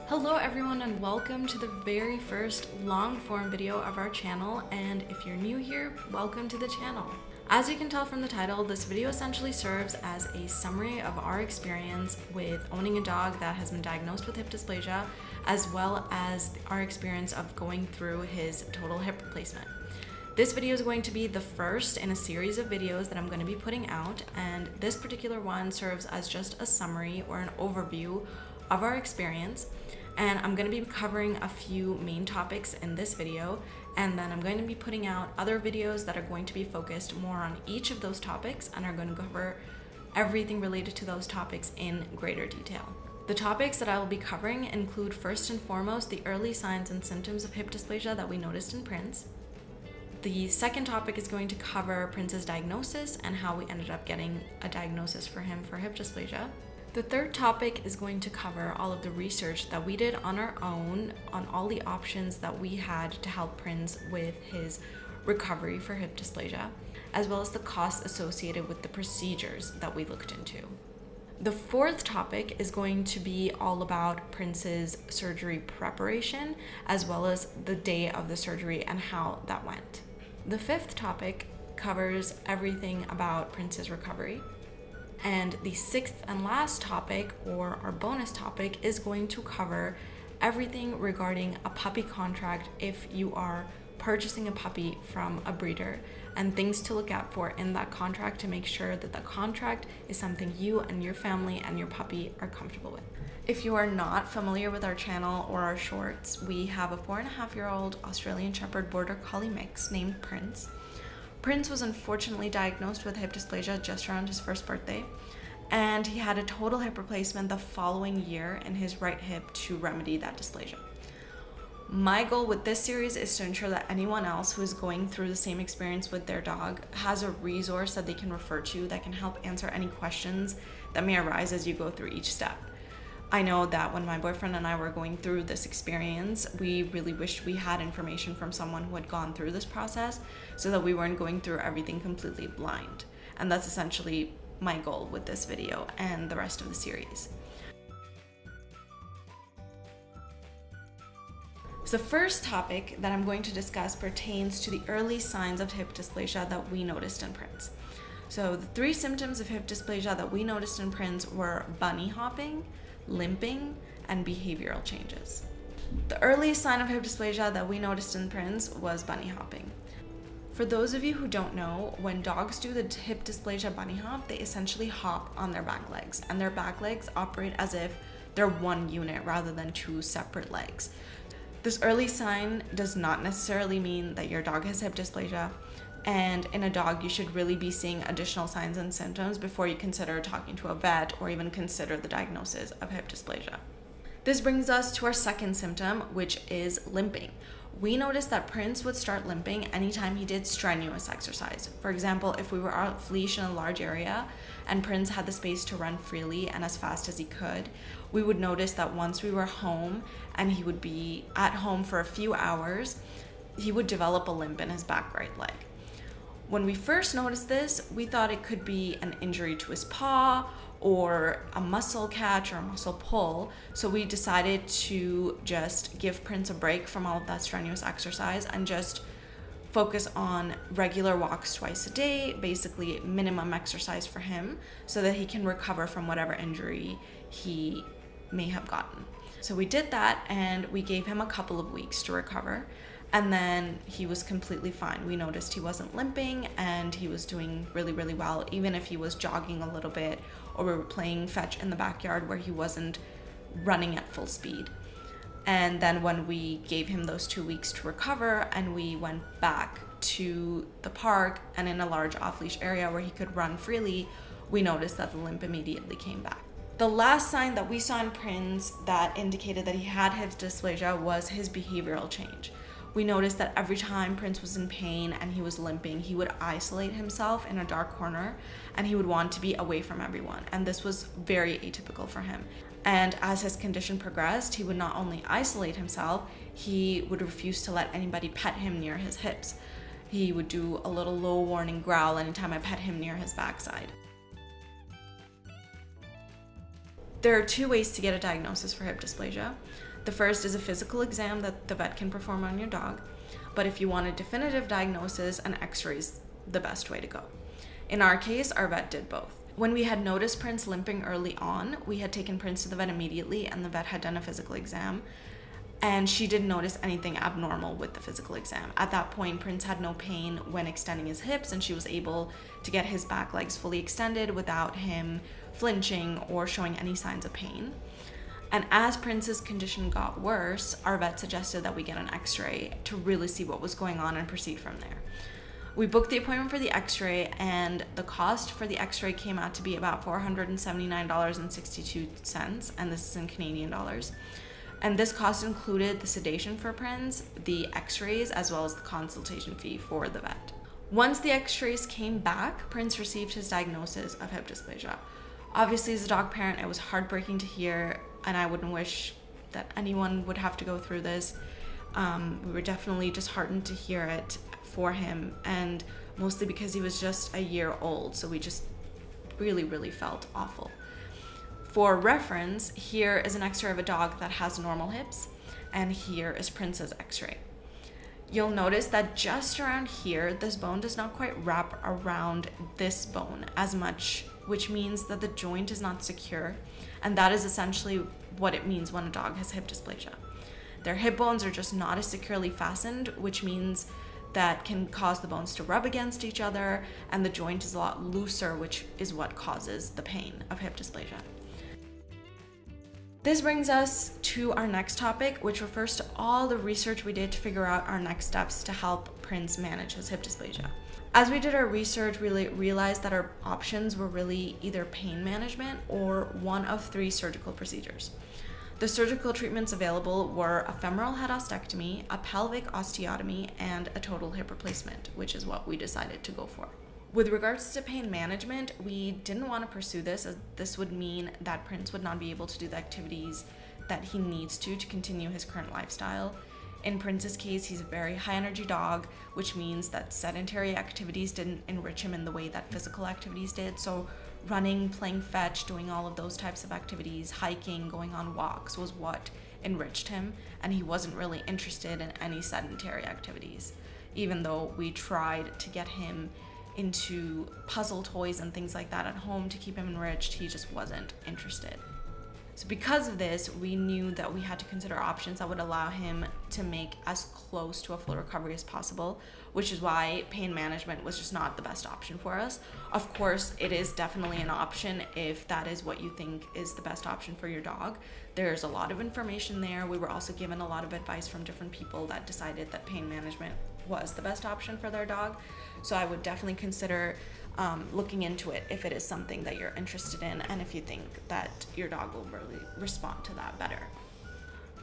Hello everyone and welcome to the very first long form video of our channel, and if you're new here, welcome to the channel. As you can tell from the title, this video essentially serves as a summary of our experience with owning a dog that has been diagnosed with hip dysplasia, as well as our experience of going through his total hip replacement. This video is going to be the first in a series of videos that I'm going to be putting out, and this particular one serves as just a summary or an overview of our experience. And I'm going to be covering a few main topics in this video, and then I'm going to be putting out other videos that are going to be focused more on each of those topics and are going to cover everything related to those topics in greater detail. The topics that I will be covering include, first and foremost, the early signs and symptoms of hip dysplasia that we noticed in Prince. The second topic is going to cover Prince's diagnosis and how we ended up getting a diagnosis for him for hip dysplasia. The third topic is going to cover all of the research that we did on our own on all the options that we had to help Prince with his recovery for hip dysplasia, as well as the costs associated with the procedures that we looked into. The fourth topic is going to be all about Prince's surgery preparation, as well as the day of the surgery and how that went. The fifth topic covers everything about Prince's recovery. And the sixth and last topic, or our bonus topic, is going to cover everything regarding a puppy contract if you are purchasing a puppy from a breeder, and things to look out for in that contract to make sure that the contract is something you and your family and your puppy are comfortable with. If you are not familiar with our channel or our shorts, we have a 4.5-year-old Australian Shepherd Border Collie mix named Prince. Prince was unfortunately diagnosed with hip dysplasia just around his first birthday, and he had a total hip replacement the following year in his right hip to remedy that dysplasia. My goal with this series is to ensure that anyone else who is going through the same experience with their dog has a resource that they can refer to that can help answer any questions that may arise as you go through each step. I know that when my boyfriend and I were going through this experience, we really wished we had information from someone who had gone through this process so that we weren't going through everything completely blind. And that's essentially my goal with this video and the rest of the series. So the first topic that I'm going to discuss pertains to the early signs of hip dysplasia that we noticed in Prince. So the three symptoms of hip dysplasia that we noticed in Prince were bunny hopping, limping, and behavioral changes. The earliest sign of hip dysplasia that we noticed in Prince was bunny hopping. For those of you who don't know, when dogs do the hip dysplasia bunny hop, they essentially hop on their back legs, and their back legs operate as if they're one unit rather than two separate legs. This early sign does not necessarily mean that your dog has hip dysplasia, and in a dog you should really be seeing additional signs and symptoms before you consider talking to a vet or even consider the diagnosis of hip dysplasia. This brings us to our second symptom, which is limping. We noticed that Prince would start limping anytime he did strenuous exercise. For example, if we were off leash in a large area and Prince had the space to run freely and as fast as he could, we would notice that once we were home and he would be at home for a few hours, he would develop a limp in his back right leg. When we first noticed this, we thought it could be an injury to his paw or a muscle catch or a muscle pull, so we decided to just give Prince a break from all of that strenuous exercise and just focus on regular walks twice a day, basically minimum exercise for him, so that he can recover from whatever injury he may have gotten. So we did that, and we gave him a couple of weeks to recover. And then he was completely fine. We noticed he wasn't limping and he was doing really, really well, even if he was jogging a little bit or we were playing fetch in the backyard where he wasn't running at full speed. And then when we gave him those 2 weeks to recover and we went back to the park and in a large off-leash area where he could run freely, we noticed that the limp immediately came back. The last sign that we saw in Prince that indicated that he had hip dysplasia was his behavioral change. We noticed that every time Prince was in pain and he was limping, he would isolate himself in a dark corner and he would want to be away from everyone. And this was very atypical for him. And as his condition progressed, he would not only isolate himself, he would refuse to let anybody pet him near his hips. He would do a little low warning growl anytime I pet him near his backside. There are two ways to get a diagnosis for hip dysplasia. The first is a physical exam that the vet can perform on your dog, but if you want a definitive diagnosis, an x-ray is the best way to go. In our case, our vet did both. When we had noticed Prince limping early on, we had taken Prince to the vet immediately, and the vet had done a physical exam, and she didn't notice anything abnormal with the physical exam. At that point, Prince had no pain when extending his hips, and she was able to get his back legs fully extended without him flinching or showing any signs of pain. And as Prince's condition got worse, our vet suggested that we get an x-ray to really see what was going on and proceed from there. We booked the appointment for the x-ray, and the cost for the x-ray came out to be about $479.62, and this is in Canadian dollars. And this cost included the sedation for Prince, the x-rays, as well as the consultation fee for the vet. Once the x-rays came back, Prince received his diagnosis of hip dysplasia. Obviously, as a dog parent, it was heartbreaking to hear, and I wouldn't wish that anyone would have to go through this. We were definitely disheartened to hear it for him, and mostly because he was just a year old, so we just really felt awful. For reference, here is an x-ray of a dog that has normal hips, and here is Prince's x-ray. You'll notice that just around here, this bone does not quite wrap around this bone as much, which means that the joint is not secure, and that is essentially what it means when a dog has hip dysplasia. Their hip bones are just not as securely fastened, which means that can cause the bones to rub against each other, and the joint is a lot looser, which is what causes the pain of hip dysplasia. This brings us to our next topic, which refers to all the research we did to figure out our next steps to help Prince manage his hip dysplasia. As we did our research, we realized that our options were really either pain management or one of 3 surgical procedures. The surgical treatments available were a femoral head ostectomy, a pelvic osteotomy, and a total hip replacement, which is what we decided to go for. With regards to pain management, we didn't want to pursue this, as this would mean that Prince would not be able to do the activities that he needs to continue his current lifestyle. In Prince's case, he's a very high energy dog, which means that sedentary activities didn't enrich him in the way that physical activities did. So running, playing fetch, doing all of those types of activities, hiking, going on walks was what enriched him, and he wasn't really interested in any sedentary activities. Even though we tried to get him into puzzle toys and things like that at home to keep him enriched, he just wasn't interested. So because of this, we knew that we had to consider options that would allow him to make as close to a full recovery as possible, which is why pain management was just not the best option for us. Of course, it is definitely an option if that is what you think is the best option for your dog. There's a lot of information there. We were also given a lot of advice from different people that decided that pain management was the best option for their dog. So I would definitely consider looking into it if it is something that you're interested in and if you think that your dog will really respond to that better.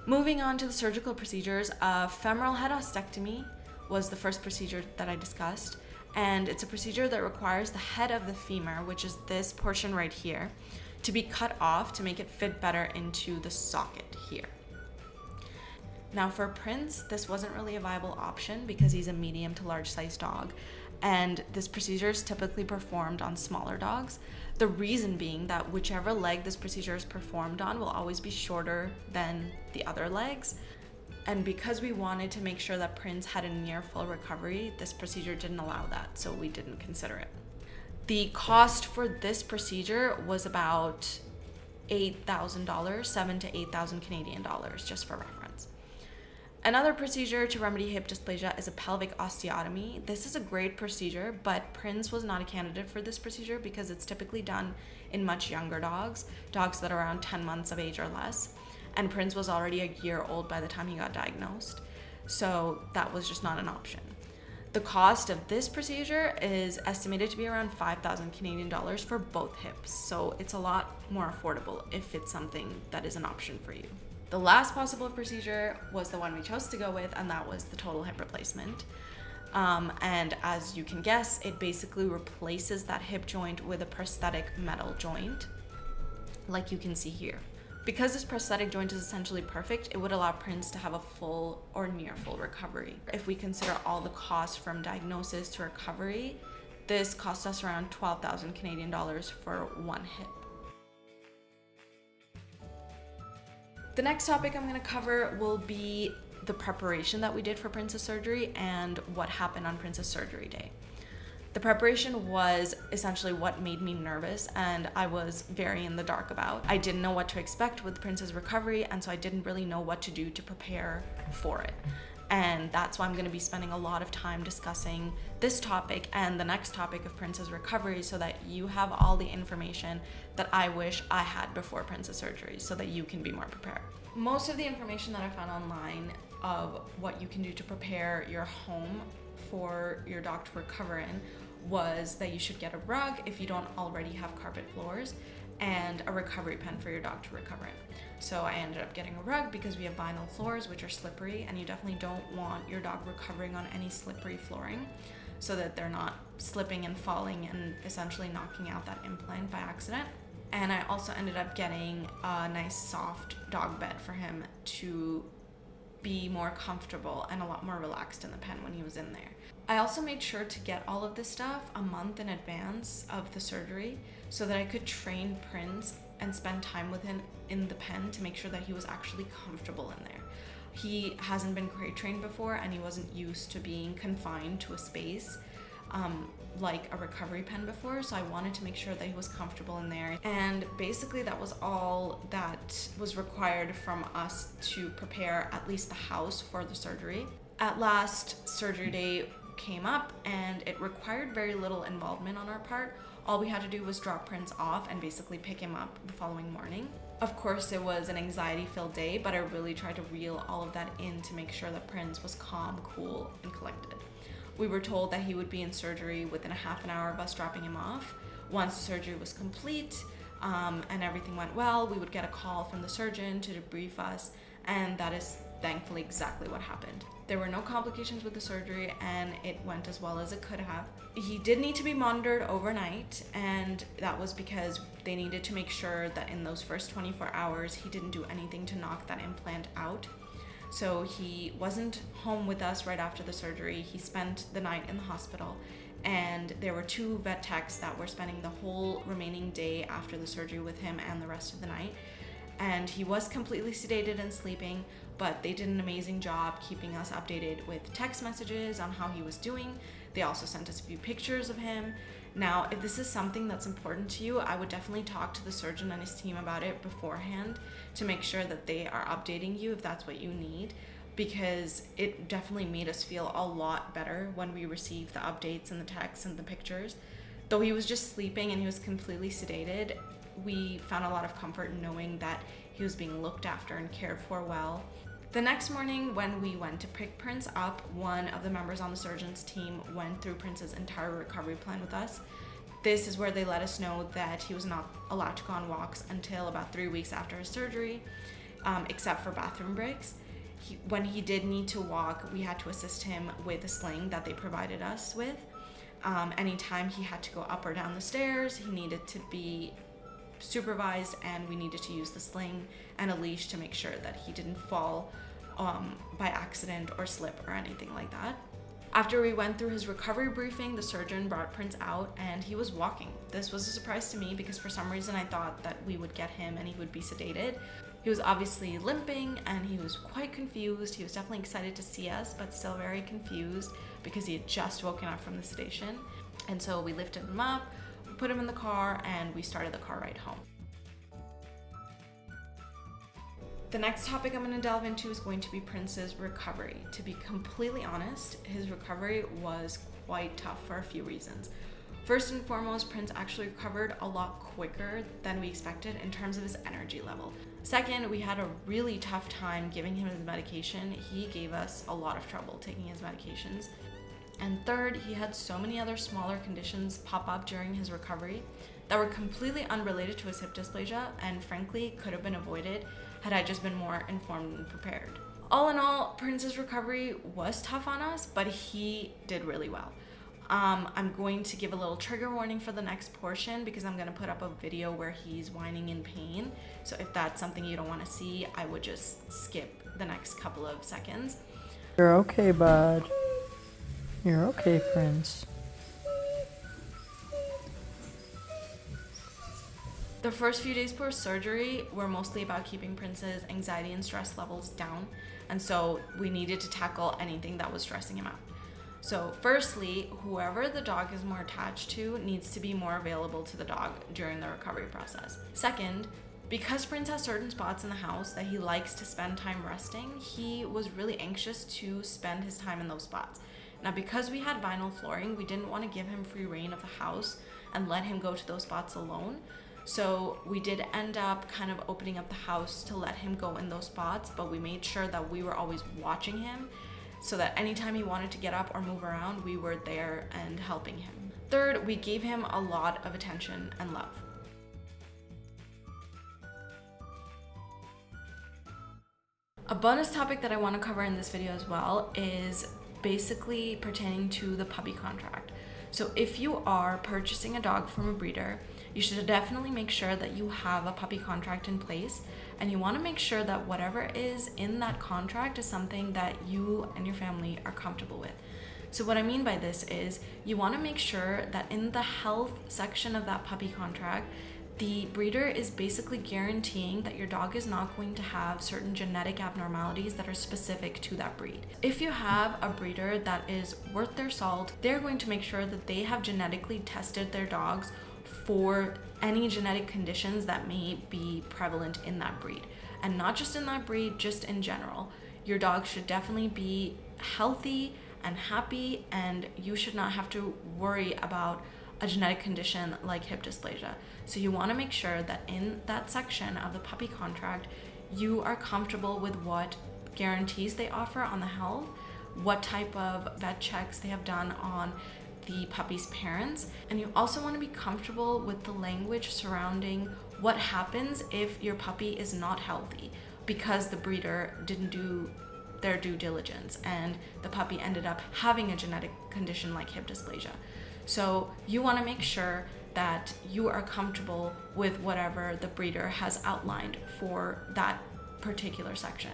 Moving on to the surgical procedures, femoral head ostectomy was the first procedure that I discussed, and it's a procedure that requires the head of the femur, which is this portion right here, to be cut off to make it fit better into the socket here. Now for Prince, this wasn't really a viable option because he's a medium to large size dog, and this procedure is typically performed on smaller dogs. The reason being that whichever leg this procedure is performed on will always be shorter than the other legs. And because we wanted to make sure that Prince had a near full recovery, this procedure didn't allow that, so we didn't consider it. The cost for this procedure was about $8,000, $7,000 to $8,000 Canadian dollars, just for reference. Another procedure to remedy hip dysplasia is a pelvic osteotomy. This is a great procedure, but Prince was not a candidate for this procedure because it's typically done in much younger dogs that are around 10 months of age or less. And Prince was already a year old by the time he got diagnosed, so that was just not an option. The cost of this procedure is estimated to be around 5,000 Canadian dollars for both hips, so it's a lot more affordable if it's something that is an option for you. The last possible procedure was the one we chose to go with, and that was the total hip replacement. And as you can guess, it basically replaces that hip joint with a prosthetic metal joint, like you can see here. Because this prosthetic joint is essentially perfect, it would allow Prince to have a full or near full recovery. If we consider all the costs from diagnosis to recovery, this cost us around 12,000 Canadian dollars for one hip. The next topic I'm going to cover will be the preparation that we did for Prince's surgery and what happened on Prince's surgery day. The preparation was essentially what made me nervous and I was very in the dark about. I didn't know what to expect with Prince's recovery, and so I didn't really know what to do to prepare for it. And that's why I'm going to be spending a lot of time discussing this topic and the next topic of Prince's recovery, so that you have all the information that I wish I had before Prince's surgery, so that you can be more prepared. Most of the information that I found online of what you can do to prepare your home for your dog to recover in was that you should get a rug if you don't already have carpet floors, and a recovery pen for your dog to recover in. So I ended up getting a rug because we have vinyl floors, which are slippery, and you definitely don't want your dog recovering on any slippery flooring, so that they're not slipping and falling and essentially knocking out that implant by accident. And I also ended up getting a nice soft dog bed for him to be more comfortable and a lot more relaxed in the pen when he was in there. I also made sure to get all of this stuff a month in advance of the surgery so that I could train Prince and spend time with him in the pen to make sure that he was actually comfortable in there. He hasn't been crate trained before, and he wasn't used to being confined to a space like a recovery pen before, so I wanted to make sure that he was comfortable in there. And basically that was all that was required from us to prepare at least the house for the surgery. At last, surgery day came up and it required very little involvement on our part. All we had to do was drop Prince off and basically pick him up the following morning. Of course, it was an anxiety-filled day, but I really tried to reel all of that in to make sure that Prince was calm, cool, and collected. We were told that he would be in surgery within a half an hour of us dropping him off. Once the surgery was complete and everything went well, we would get a call from the surgeon to debrief us, and that is thankfully exactly what happened. There were no complications with the surgery and it went as well as it could have. He did need to be monitored overnight, and that was because they needed to make sure that in those first 24 hours he didn't do anything to knock that implant out. So he wasn't home with us right after the surgery. He spent the night in the hospital, and there were 2 vet techs that were spending the whole remaining day after the surgery with him and the rest of the night. And he was completely sedated and sleeping, but they did an amazing job keeping us updated with text messages on how he was doing. They also sent us a few pictures of him. Now, if this is something that's important to you, I would definitely talk to the surgeon and his team about it beforehand to make sure that they are updating you if that's what you need, because it definitely made us feel a lot better when we received the updates and the texts and the pictures. Though he was just sleeping and he was completely sedated, we found a lot of comfort in knowing that he was being looked after and cared for well. The next morning when we went to pick Prince up, one of the members on the surgeon's team went through Prince's entire recovery plan with us. This is where they let us know that he was not allowed to go on walks until about 3 weeks after his surgery, except for bathroom breaks. When he did need to walk, we had to assist him with a sling that they provided us with. Anytime he had to go up or down the stairs, he needed to be supervised, and we needed to use the sling and a leash to make sure that he didn't fall by accident or slip or anything like that. After we went through his recovery briefing, the surgeon brought Prince out and he was walking. This was a surprise to me because for some reason I thought that we would get him and he would be sedated. He was obviously limping and he was quite confused. He was definitely excited to see us, but still very confused because he had just woken up from the sedation. And so we lifted him up, put him in the car, and we started the car ride home. The next topic I'm going to delve into is going to be Prince's recovery. To be completely honest, his recovery was quite tough for a few reasons. First and foremost, Prince actually recovered a lot quicker than we expected in terms of his energy level. Second, we had a really tough time giving him his medication. He gave us a lot of trouble taking his medications. And third, he had so many other smaller conditions pop up during his recovery that were completely unrelated to his hip dysplasia and frankly could have been avoided had I just been more informed and prepared. All in all, Prince's recovery was tough on us, but he did really well. I'm going to give a little trigger warning for the next portion because I'm going to put up a video where he's whining in pain. So if that's something you don't want to see, I would just skip the next couple of seconds. You're okay, bud. You're okay, Prince. The first few days post-surgery were mostly about keeping Prince's anxiety and stress levels down, and so we needed to tackle anything that was stressing him out. So firstly, whoever the dog is more attached to needs to be more available to the dog during the recovery process. Second, because Prince has certain spots in the house that he likes to spend time resting, he was really anxious to spend his time in those spots. Now, because we had vinyl flooring, we didn't want to give him free reign of the house and let him go to those spots alone. So we did end up kind of opening up the house to let him go in those spots, but we made sure that we were always watching him so that anytime he wanted to get up or move around, we were there and helping him. Third, we gave him a lot of attention and love. A bonus topic that I want to cover in this video as well is basically pertaining to the puppy contract. So if you are purchasing a dog from a breeder, you should definitely make sure that you have a puppy contract in place, and you want to make sure that whatever is in that contract is something that you and your family are comfortable with. So what I mean by this is you want to make sure that in the health section of that puppy contract, the breeder is basically guaranteeing that your dog is not going to have certain genetic abnormalities that are specific to that breed. If you have a breeder that is worth their salt, they're going to make sure that they have genetically tested their dogs for any genetic conditions that may be prevalent in that breed. And not just in that breed, just in general. Your dog should definitely be healthy and happy, and you should not have to worry about a genetic condition like hip dysplasia. So you want to make sure that in that section of the puppy contract, you are comfortable with what guarantees they offer on the health, what type of vet checks they have done on the puppy's parents, and you also want to be comfortable with the language surrounding what happens if your puppy is not healthy because the breeder didn't do their due diligence and the puppy ended up having a genetic condition like hip dysplasia. So you want to make sure that you are comfortable with whatever the breeder has outlined for that particular section.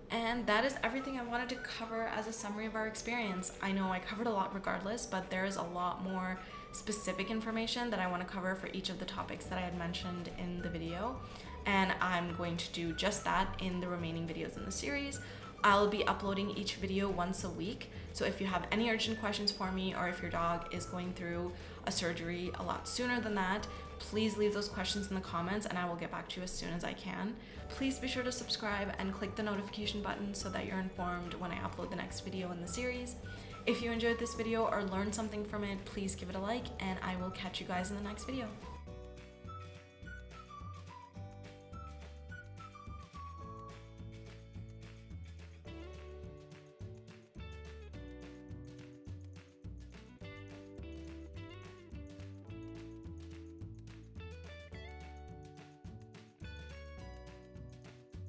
And that is everything I wanted to cover as a summary of our experience. I know I covered a lot regardless, but there is a lot more specific information that I want to cover for each of the topics that I had mentioned in the video. And I'm going to do just that in the remaining videos in the series. I'll be uploading each video once a week. So if you have any urgent questions for me, or if your dog is going through a surgery a lot sooner than that, please leave those questions in the comments and I will get back to you as soon as I can. Please be sure to subscribe and click the notification button so that you're informed when I upload the next video in the series. If you enjoyed this video or learned something from it, please give it a like, and I will catch you guys in the next video.